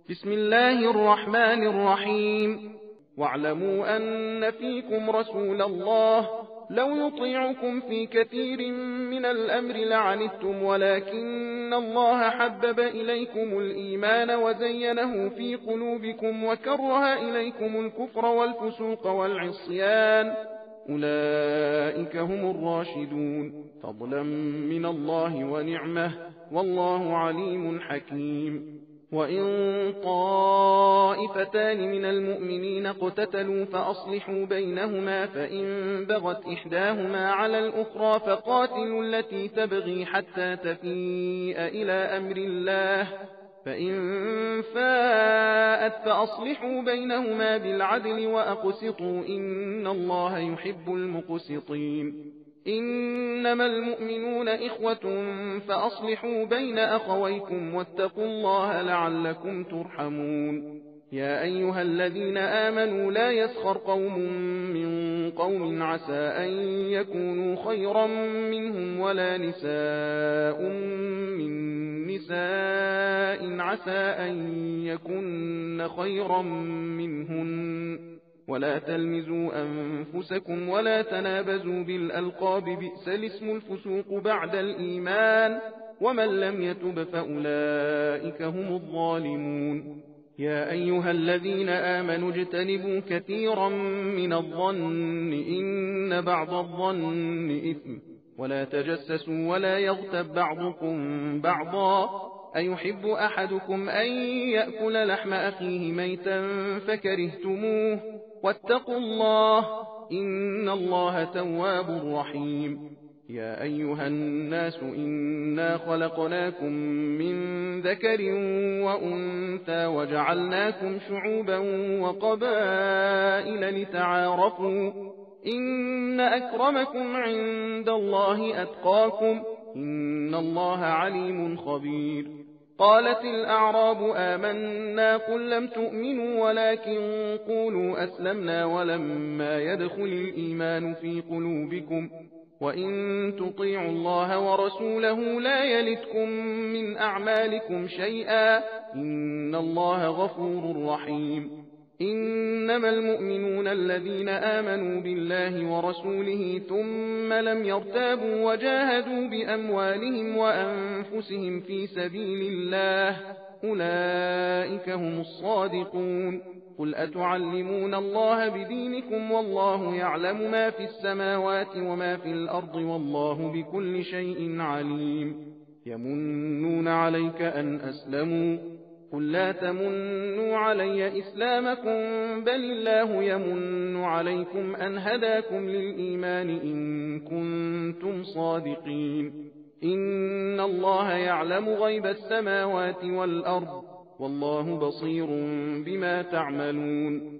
بسم الله الرحمن الرحيم. واعلموا أن فيكم رسول الله لو يطيعكم في كثير من الأمر لعنتم، ولكن الله حبب إليكم الإيمان وزينه في قلوبكم وكره إليكم الكفر والفسوق والعصيان، أولئك هم الراشدون، فضلا من الله ونعمة، والله عليم حكيم. وإن طائفتان من المؤمنين اقتتلوا فأصلحوا بينهما، فإن بغت إحداهما على الأخرى فقاتلوا التي تبغي حتى تفيء إلى أمر الله، فإن فاءت فأصلحوا بينهما بالعدل وأقسطوا، إن الله يحب المقسطين. إنما المؤمنون إخوة فأصلحوا بين أخويكم واتقوا الله لعلكم ترحمون. يا أيها الذين آمنوا لا يسخر قوم من قوم عسى أن يكونوا خيرا منهم، ولا نساء من نساء عسى أن يكن خيرا منهن، ولا تلمزوا أنفسكم ولا تنابزوا بالألقاب، بئس الاسم الفسوق بعد الإيمان، ومن لم يتب فأولئك هم الظالمون. يا أيها الذين آمنوا اجتنبوا كثيرا من الظن إن بعض الظن إثم، ولا تجسسوا ولا يغتب بعضكم بعضا، أيحب أحدكم أن يأكل لحم أخيه ميتا فكرهتموه، واتقوا الله إن الله تواب رحيم. يا أيها الناس إنا خلقناكم من ذكر وأنثى وجعلناكم شعوبا وقبائل لتعارفوا، إن أكرمكم عند الله أتقاكم، إن الله عليم خبير. قالت الأعراب آمنا، قل لم تؤمنوا ولكن قولوا أسلمنا ولما يدخل الإيمان في قلوبكم، وإن تطيعوا الله ورسوله لا يلتكم من أعمالكم شيئا، إن الله غفور رحيم. إنما المؤمنون الذين آمنوا بالله ورسوله ثم لم يرتابوا وجاهدوا بأموالهم وأنفسهم في سبيل الله، أولئك هم الصادقون. قل أتعلمون الله بدينكم والله يعلم ما في السماوات وما في الأرض والله بكل شيء عليم. يمنون عليك أن أسلموا، قل لا تمنوا علي إسلامكم بل الله يمن عليكم أن هداكم للإيمان إن كنتم صادقين. إن الله يعلم غيب السماوات والأرض والله بصير بما تعملون.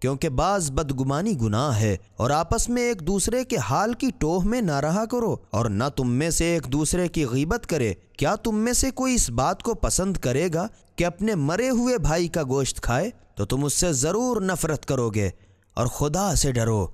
کیونکہ بعض بدگمانی گناہ ہے، اور آپس میں ایک دوسرے کے حال کی ٹوہ میں نہ رہا کرو، اور نہ تم میں سے ایک دوسرے کی غیبت کرے۔ کیا تم میں سے کوئی اس بات کو پسند کرے گا کہ اپنے مرے ہوئے بھائی کا گوشت کھائے؟ تو تم اس سے ضرور نفرت کرو گے، اور خدا سے ڈرو،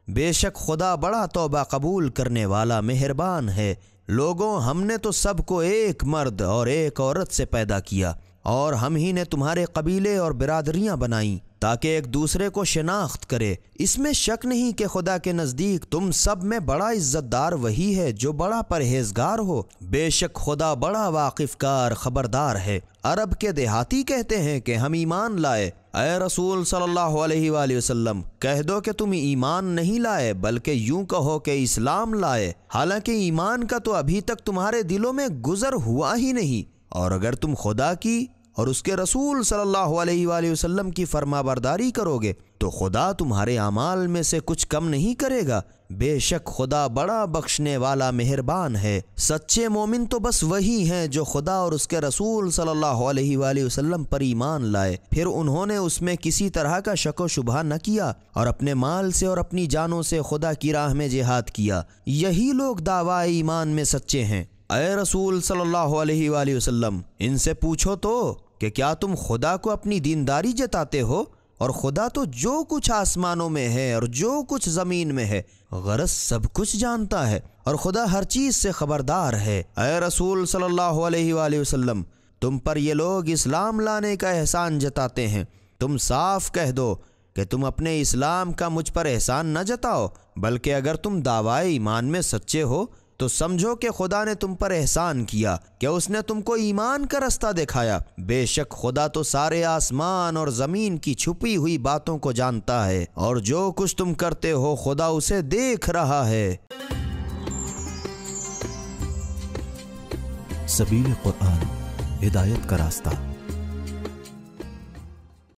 بے شک خدا بڑا توبہ قبول کرنے والا مہربان ہے۔ لوگوں، ہم نے تو سب کو ایک مرد اور ایک عورت سے پیدا کیا، اور ہم ہی نے تمہارے قبیلے اور برادریاں بنائیں تاکہ ایک دوسرے کو شناخت کرے۔ اس میں شک نہیں کہ خدا کے نزدیک تم سب میں بڑا عزت دار وہی ہے جو بڑا پرہیزگار ہو۔ بے شک خدا بڑا واقف کار خبردار ہے۔ عرب کے دیہاتی کہتے ہیں کہ ہم ایمان لائے۔ اے رسول صلی اللہ علیہ وآلہ وسلم، کہہ دو کہ تم ایمان نہیں لائے بلکہ یوں کہو کہ اسلام لائے، حالانکہ ایمان کا تو ابھی تک تمہارے دلوں میں گزر ہوا ہی نہیں۔ اور اگر تم خدا کی اور اس کے رسول صلی اللہ علیہ وآلہ وسلم کی فرما برداری کرو گے تو خدا تمہارے اعمال میں سے کچھ کم نہیں کرے گا۔ بے شک خدا بڑا بخشنے والا مہربان ہے۔ سچے مومن تو بس وہی ہیں جو خدا اور اس کے رسول صلی اللہ علیہ وآلہ وسلم پر ایمان لائے، پھر انہوں نے اس میں کسی طرح کا شک و شبہ نہ کیا، اور اپنے مال سے اور اپنی جانوں سے خدا کی راہ میں جہاد کیا۔ یہی لوگ دعویٰ ایمان میں سچے ہیں۔ اے رسول صلی اللہ علیہ وآلہ وسلم، ان سے پوچھو تو کہ کیا تم خدا کو اپنی دینداری جتاتے ہو؟ اور خدا تو جو کچھ آسمانوں میں ہے اور جو کچھ زمین میں ہے غرض سب کچھ جانتا ہے، اور خدا ہر چیز سے خبردار ہے۔ اے رسول صلی اللہ علیہ وآلہ وسلم، تم پر یہ لوگ اسلام لانے کا احسان جتاتے ہیں، تم صاف کہہ دو کہ تم اپنے اسلام کا مجھ پر احسان نہ جتاؤ، بلکہ اگر تم دعوی ایمان میں سچے ہو تو سمجھو کہ خدا نے تم پر احسان کیا کہ اس نے تم کو ایمان کا رستہ دکھایا۔ بے شک خدا تو سارے آسمان اور زمین کی چھپی ہوئی باتوں کو جانتا ہے، اور جو کچھ تم کرتے ہو خدا اسے دیکھ رہا ہے۔ سبیل قرآن، ہدایت کا راستہ۔